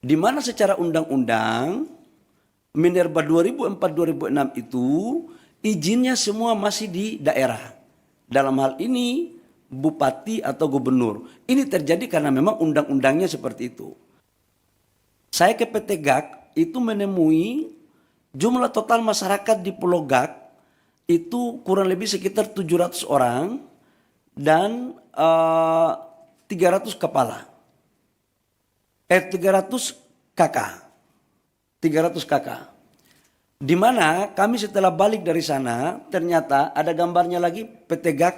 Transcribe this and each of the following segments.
di mana secara undang-undang Minerba 2004-2006 itu izinnya semua masih di daerah. Dalam hal ini bupati atau gubernur. Ini terjadi karena memang undang-undangnya seperti itu. Saya ke PT GAK itu menemui jumlah total masyarakat di Pulau GAK itu kurang lebih sekitar 700 orang dan 300 kepala. 300 kakak. 300 kakak. Di mana kami setelah balik dari sana ternyata ada gambarnya lagi PT GAK.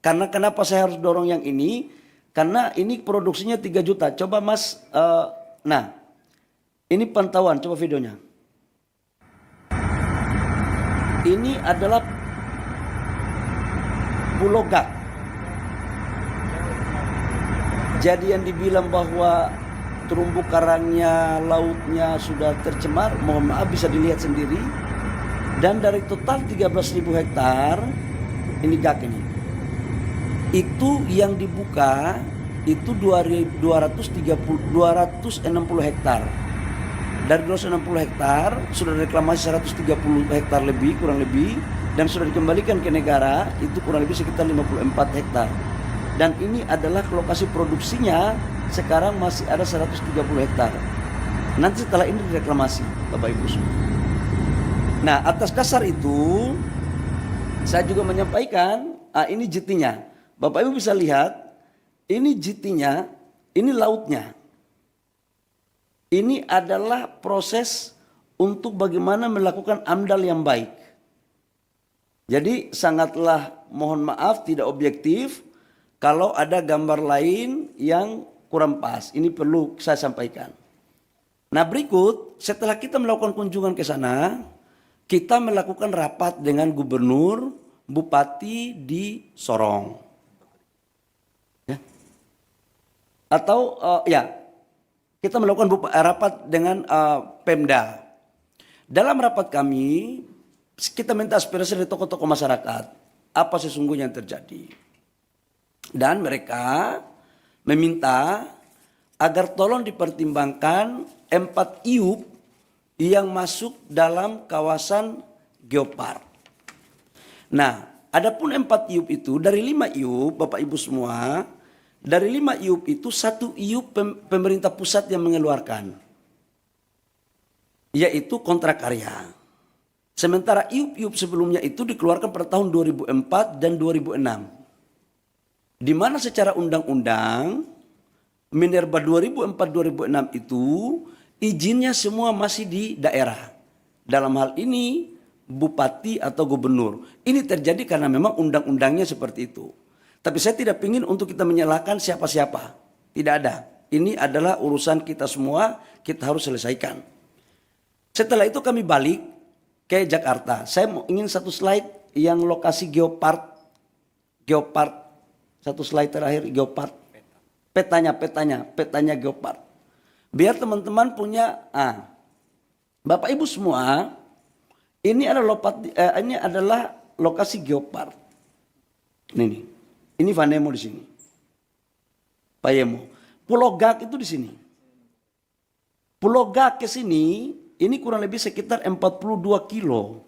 Karena kenapa saya harus dorong yang ini? Karena ini produksinya 3 juta. Coba Mas, nah ini pantauan, coba videonya. Ini adalah Pulau GAK. Jadi yang dibilang bahwa terumbu karangnya, lautnya sudah tercemar, mohon maaf bisa dilihat sendiri. Dan dari total 13.000 hektar, ini GAK ini. Itu yang dibuka itu 260 hektar. Dari 260 hektar sudah reklamasi 130 hektar lebih, kurang lebih. Dan sudah dikembalikan ke negara itu kurang lebih sekitar 54 hektar. Dan ini adalah lokasi produksinya sekarang masih ada 130 hektar. Nanti setelah ini direklamasi, Bapak Ibu semua. Nah, atas dasar itu saya juga menyampaikan, ini JT-nya. Bapak Ibu bisa lihat, ini JT-nya, ini lautnya. Ini adalah proses untuk bagaimana melakukan AMDAL yang baik. Jadi sangatlah mohon maaf tidak objektif kalau ada gambar lain yang kurang pas. Ini perlu saya sampaikan. Nah berikut setelah kita melakukan kunjungan ke sana, kita melakukan rapat dengan gubernur, bupati di Sorong. Ya. Atau kita melakukan rapat dengan Pemda. Dalam rapat kami, kita minta aspirasi dari tokoh-tokoh masyarakat. Apa sesungguhnya yang terjadi. Dan mereka meminta agar tolong dipertimbangkan 4 IUP yang masuk dalam kawasan Geopark. Nah, adapun 4 IUP itu dari 5 IUP, Bapak Ibu semua, dari 5 IUP itu 1 IUP pemerintah pusat yang mengeluarkan, yaitu kontrak karya. Sementara IUP-IUP sebelumnya itu dikeluarkan pada tahun 2004 dan 2006. Di mana secara undang-undang Minerba 2004-2006 itu izinnya semua masih di daerah. Dalam hal ini bupati atau gubernur. Ini terjadi karena memang undang-undangnya seperti itu. Tapi saya tidak ingin untuk kita menyalahkan siapa-siapa. Tidak ada. Ini adalah urusan kita semua, kita harus selesaikan. Setelah itu kami balik ke Jakarta. Saya ingin satu slide yang lokasi Geopark. Geopark. Satu slide terakhir Geopark. Petanya Geopark. Biar teman-teman punya, Bapak Ibu semua, ini adalah lokasi Geopark. Ini Vanemo di sini. Payemo. Pulau GAK itu di sini. Pulau GAK ke sini, ini kurang lebih sekitar 42 kilo.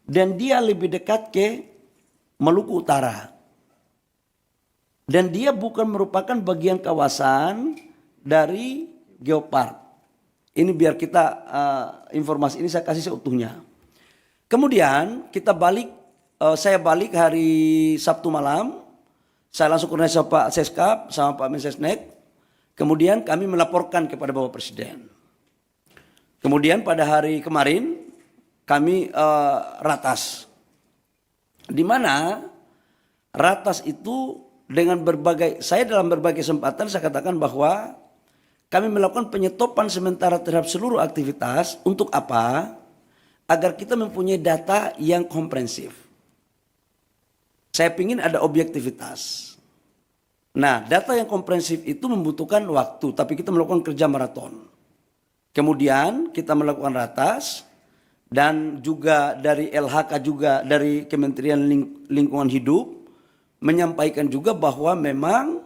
Dan dia lebih dekat ke Maluku Utara. Dan dia bukan merupakan bagian kawasan dari Geopark. Ini biar kita informasi ini saya kasih seutuhnya. Kemudian kita balik, saya balik hari Sabtu malam. Saya langsung koordinasi sama Pak Seskap, sama Pak Mensesnek. Kemudian kami melaporkan kepada Bapak Presiden. Kemudian pada hari kemarin kami ratas. Di mana ratas itu dengan saya dalam berbagai kesempatan saya katakan bahwa kami melakukan penyetopan sementara terhadap seluruh aktivitas. Untuk apa? Agar kita mempunyai data yang komprehensif. Saya ingin ada objektivitas. Nah, data yang komprehensif itu membutuhkan waktu, tapi kita melakukan kerja maraton. Kemudian kita melakukan ratas dan juga dari LHK juga dari Kementerian Lingkungan Hidup menyampaikan juga bahwa memang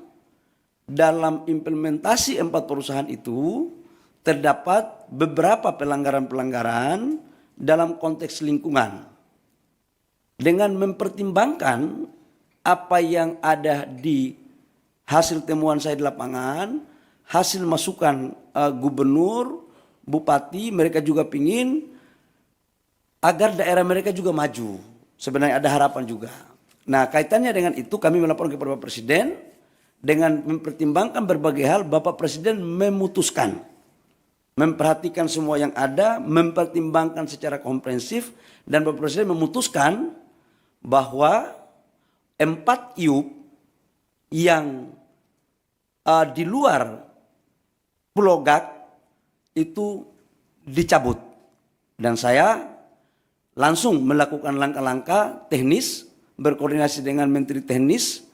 dalam implementasi 4 perusahaan itu terdapat beberapa pelanggaran-pelanggaran dalam konteks lingkungan. Dengan mempertimbangkan apa yang ada di hasil temuan saya di lapangan, hasil masukan gubernur, bupati, mereka juga pingin agar daerah mereka juga maju. Sebenarnya ada harapan juga. Nah, kaitannya dengan itu kami melapor kepada Bapak Presiden, dengan mempertimbangkan berbagai hal, Bapak Presiden memutuskan, memperhatikan semua yang ada, mempertimbangkan secara komprehensif, dan Bapak Presiden memutuskan bahwa 4 IUP yang di luar Pulau Gak itu dicabut. Dan saya langsung melakukan langkah-langkah teknis, berkoordinasi dengan Menteri Teknis,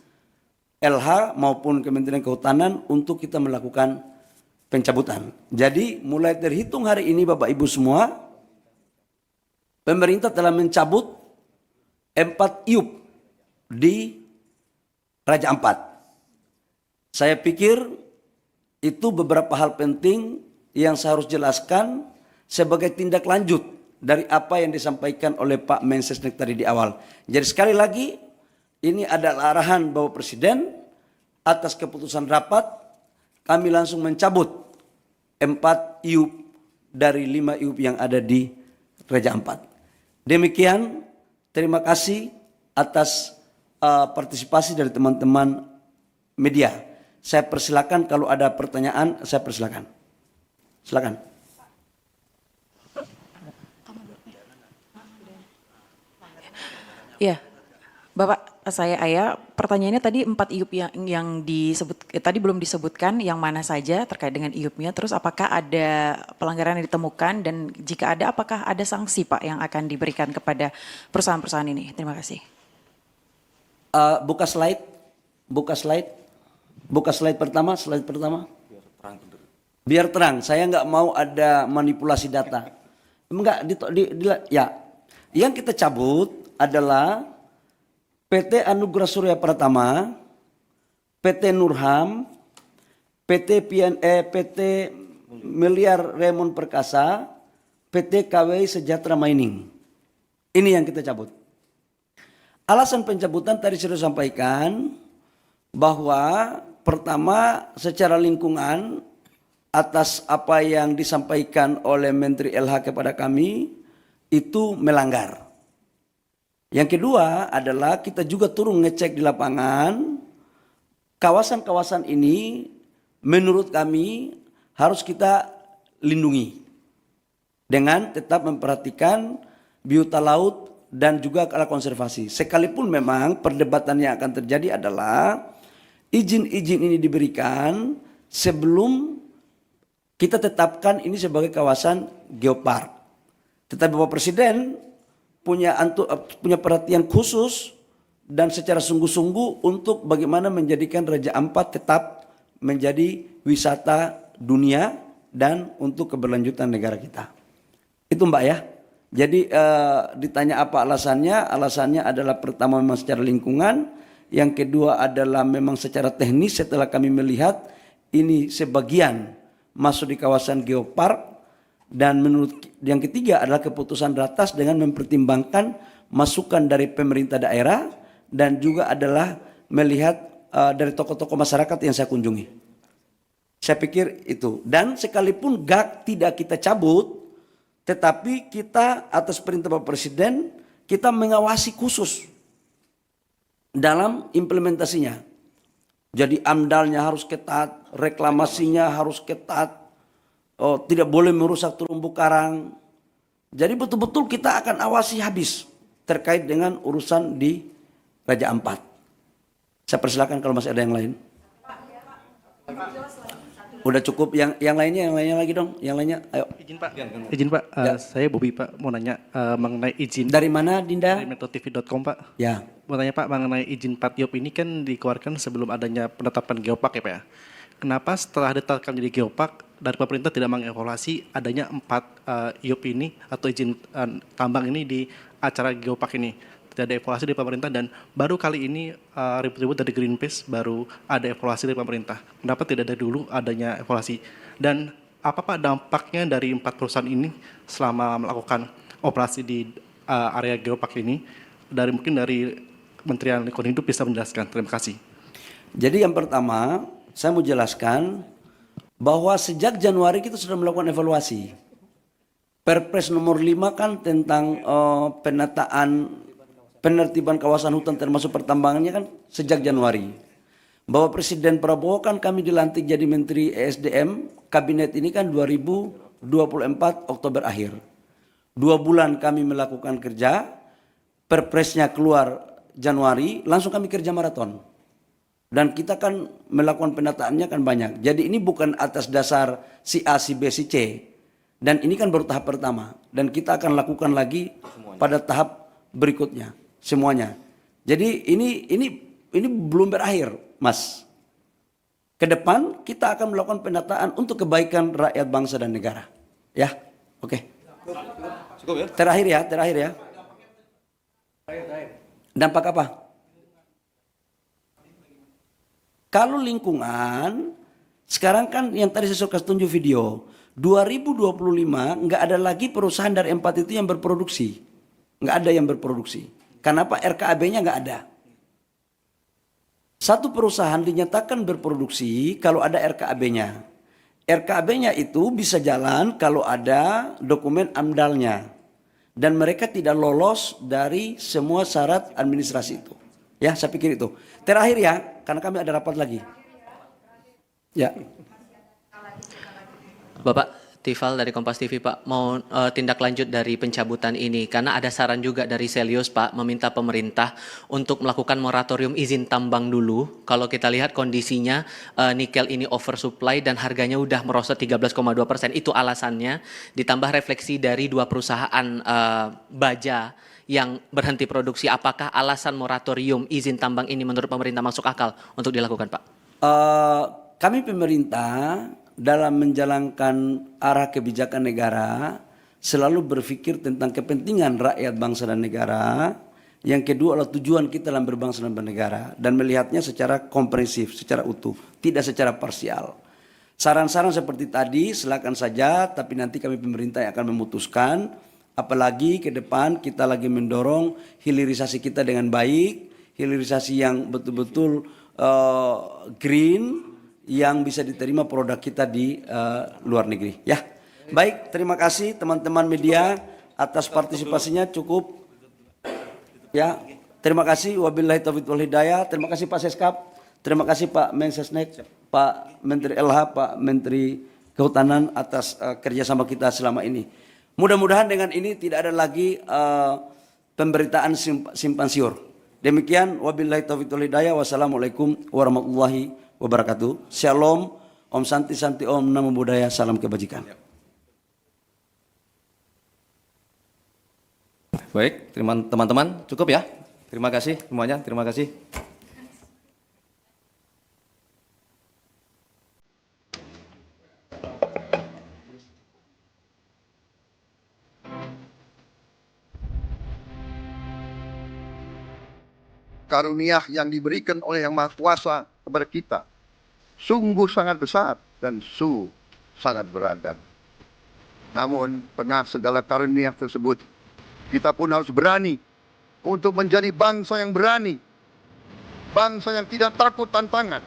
LH maupun Kementerian Kehutanan untuk kita melakukan pencabutan. Jadi mulai terhitung hari ini Bapak Ibu semua, pemerintah telah mencabut 4 IUP di Raja Ampat. Saya pikir itu beberapa hal penting yang saya harus jelaskan sebagai tindak lanjut dari apa yang disampaikan oleh Pak Mensesnek tadi di awal. Jadi sekali lagi, ini adalah arahan Bapak Presiden atas keputusan rapat, kami langsung mencabut 4 IUP dari 5 IUP yang ada di Raja Ampat. Demikian, terima kasih atas partisipasi dari teman-teman media. Saya persilakan kalau ada pertanyaan, saya persilakan. Silakan. Ya, Bapak, saya Aya. Pertanyaannya tadi 4 IUP yang disebut tadi belum disebutkan yang mana saja terkait dengan IUP-nya. Terus apakah ada pelanggaran yang ditemukan dan jika ada, apakah ada sanksi Pak yang akan diberikan kepada perusahaan-perusahaan ini? Terima kasih. Buka slide pertama, Biar terang, saya nggak mau ada manipulasi data. Enggak, ya. Yang kita cabut adalah PT Anugerah Surya Pratama, PT Nurham, PT Miliar Raymond Perkasa, PT KWI Sejahtera Mining. Ini yang kita cabut. Alasan pencabutan tadi sudah sampaikan bahwa pertama secara lingkungan atas apa yang disampaikan oleh Menteri LH kepada kami itu melanggar. Yang kedua adalah kita juga turun ngecek di lapangan, kawasan-kawasan ini menurut kami harus kita lindungi dengan tetap memperhatikan biota laut dan juga konservasi. Sekalipun memang perdebatannya akan terjadi adalah izin-izin ini diberikan sebelum kita tetapkan ini sebagai kawasan geopark. Tetapi Bapak Presiden punya perhatian khusus dan secara sungguh-sungguh untuk bagaimana menjadikan Raja Ampat tetap menjadi wisata dunia dan untuk keberlanjutan negara kita. Itu Mbak ya. Jadi ditanya apa alasannya? Alasannya adalah pertama memang secara lingkungan, yang kedua adalah memang secara teknis setelah kami melihat ini sebagian masuk di kawasan geopark, dan menurut yang ketiga adalah keputusan ratas dengan mempertimbangkan masukan dari pemerintah daerah dan juga adalah melihat dari tokoh-tokoh masyarakat yang saya kunjungi. Saya pikir itu. Dan sekalipun GAK tidak kita cabut, tetapi kita atas perintah Bapak Presiden, kita mengawasi khusus dalam implementasinya. Jadi AMDAL-nya harus ketat, reklamasinya harus ketat, tidak boleh merusak terumbu karang. Jadi betul-betul kita akan awasi habis terkait dengan urusan di Raja Ampat. Saya persilakan kalau masih ada yang lain. Udah cukup, yang lainnya lagi dong, yang lainnya, ayo. Izin Pak, ya. Saya Bobi Pak, mau nanya mengenai izin. Dari mana Dinda? Dari metotv.com Pak. Ya. Mau tanya Pak, mengenai izin 4 IUP ini kan dikeluarkan sebelum adanya penetapan geopark ya Pak ya. Kenapa setelah ditetapkan jadi geopark, dari pemerintah tidak mengevaluasi adanya 4 IUP ini atau izin tambang ini di acara geopark ini? Tidak ada evaluasi dari pemerintah dan baru kali ini ribut-ribut dari Greenpeace baru ada evaluasi dari pemerintah. Kenapa tidak dari dulu adanya evaluasi? Dan apa Pak dampaknya dari 4 perusahaan ini selama melakukan operasi di area geopark ini? Mungkin dari Kementerian Lingkungan Hidup bisa menjelaskan. Terima kasih. Jadi yang pertama, saya mau jelaskan bahwa sejak Januari kita sudah melakukan evaluasi. Perpres nomor 5 kan tentang penertiban kawasan hutan termasuk pertambangannya kan sejak Januari. Bahwa Presiden Prabowo kan kami dilantik jadi Menteri ESDM, kabinet ini kan 2024 Oktober akhir. 2 bulan kami melakukan kerja, perpresnya keluar Januari, langsung kami kerja maraton. Dan kita kan melakukan penataannya kan banyak. Jadi ini bukan atas dasar si A, si B, si C. Dan ini kan baru tahap pertama. Dan kita akan lakukan lagi pada tahap berikutnya. Semuanya. Jadi ini belum berakhir, Mas. Ke depan kita akan melakukan penataan untuk kebaikan rakyat bangsa dan negara. Ya, oke. Cukup ya? Terakhir ya. Dampak apa? Kalau lingkungan, sekarang kan yang tadi saya suka tunjuk video, 2025 nggak ada lagi perusahaan dari 4 itu yang berproduksi. Nggak ada yang berproduksi. Kenapa? RKAB-nya nggak ada. Satu perusahaan dinyatakan berproduksi kalau ada RKAB-nya. RKAB-nya itu bisa jalan kalau ada dokumen AMDAL-nya. Dan mereka tidak lolos dari semua syarat administrasi itu. Ya, saya pikir itu. Terakhir ya, karena kami ada rapat lagi. Ya. Bapak Tifal dari Kompas TV, Pak, mau tindak lanjut dari pencabutan ini karena ada saran juga dari Selius, Pak, meminta pemerintah untuk melakukan moratorium izin tambang dulu. Kalau kita lihat kondisinya nikel ini oversupply dan harganya udah merosot 13,2%. Itu alasannya, ditambah refleksi dari 2 perusahaan baja yang berhenti produksi. Apakah alasan moratorium izin tambang ini menurut pemerintah masuk akal untuk dilakukan, Pak? Kami pemerintah dalam menjalankan arah kebijakan negara selalu berpikir tentang kepentingan rakyat bangsa dan negara. Yang kedua adalah tujuan kita dalam berbangsa dan bernegara dan melihatnya secara komprehensif, secara utuh, tidak secara parsial. Saran-saran seperti tadi silakan saja, tapi nanti kami pemerintah yang akan memutuskan. Apalagi ke depan kita lagi mendorong hilirisasi kita dengan baik, hilirisasi yang betul-betul green, yang bisa diterima produk kita di luar negeri. Ya, baik. Terima kasih teman-teman media atas partisipasinya. Cukup. Ya, terima kasih. Wabillahi taufiq wal hidayah. Terima kasih Pak Seskap. Terima kasih Pak Mensesnek, Pak Menteri LH, Pak Menteri Kehutanan atas kerjasama kita selama ini. Mudah-mudahan dengan ini tidak ada lagi pemberitaan simpan siur. Demikian. Wabillahi taufiq wal hidayah. Wassalamualaikum warahmatullahi wabarakatuh. Shalom, Om Santi Santi Om, Namo Buddhaya, salam kebajikan. Baik, teman-teman, cukup ya. Terima kasih semuanya, terima kasih. Karunia yang diberikan oleh Yang Maha Kuasa kepada kita sungguh sangat besar dan sangat beragam. Namun tengah segala karunia tersebut, kita pun harus berani untuk menjadi bangsa yang berani, bangsa yang tidak takut tantangan,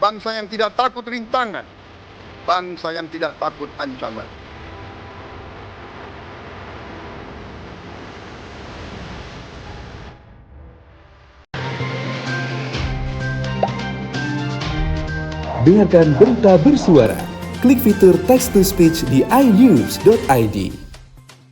bangsa yang tidak takut rintangan, bangsa yang tidak takut ancaman. Dengarkan berita bersuara. Klik fitur text to speech di inews.id.